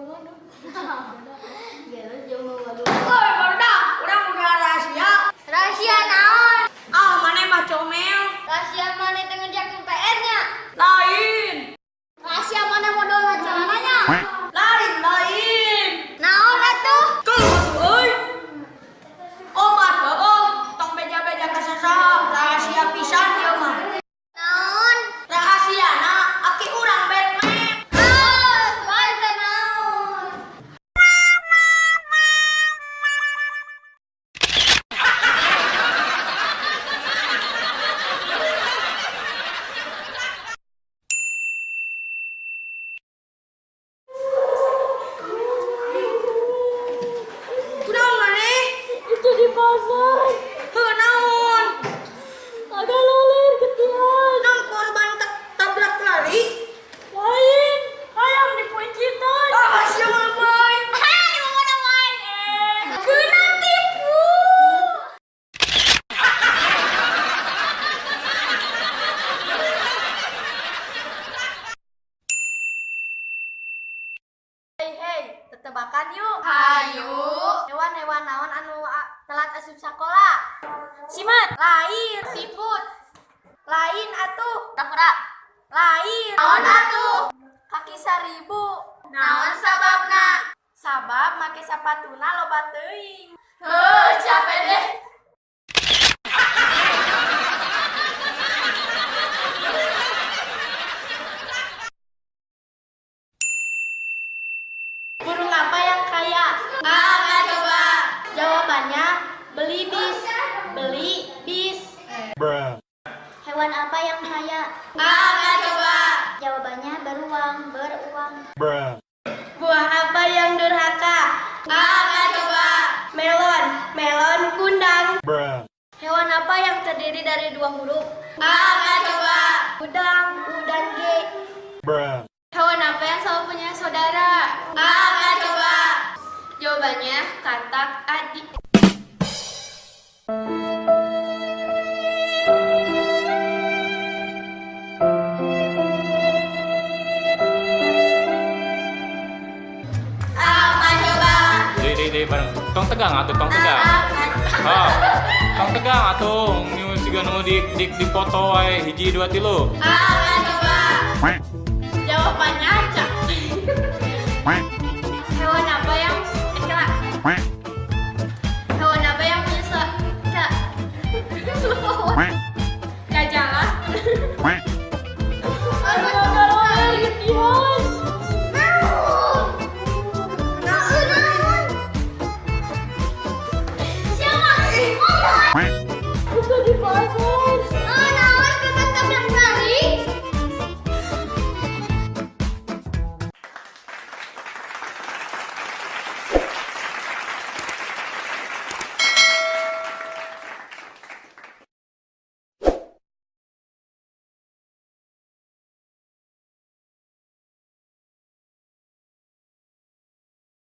Woi, barudak, urang udah rahasia. Rahasia naon? Ah, mana mah comel. Rahasia mana dengan jakin PR-nya? Lain. Rahasia mana modal caranya? Lain. Naon atuh? Keluar, euy. Obat heuh, tong beja-beja ka sasaha. Rahasia pisan ieu mah. Naon? Rahasiana aki urang Batman. Bae teh naon? Kunaon maneh? Itu di pasar. Heuh naon? Ada laler ketian. Naon korban tabrak lari? Lain, hayang di Poncitan. Ah, sia mah boy. Hai, mau main kena tipu. Hei, tetebakan yuk. Hayu. Hewan-hewan naon anu telat asup sakola? Simat. Lain. Siput. Lain atuh. Kura-kura. Lain. Naon atuh? Kaki seribu. Naon sababna? Sabab make sapatuna loba teuing. Heuh, capek deh. Burung apa yang kaya? Apa coba? Jawabannya beli bis. Beli bis. Bruh. Hewan apa yang kaya? Apa coba? Jawabannya beruang. Bruh. Buah apa yang durhaka? Apa coba? Melon kundang. Bruh. Hewan apa yang terdiri dari 2 huruf? Apa coba? Udang G. Bruh. Hewan apa yang selalu punya saudara? Apa coba? Jawabannya katak adik. Apa coba? Deh bareng. Tong tegang atuh, tong tegang. Oh. Tong tegang atuh. Nyu siga nu di foto wae hiji 2 3. Apa coba? Quack.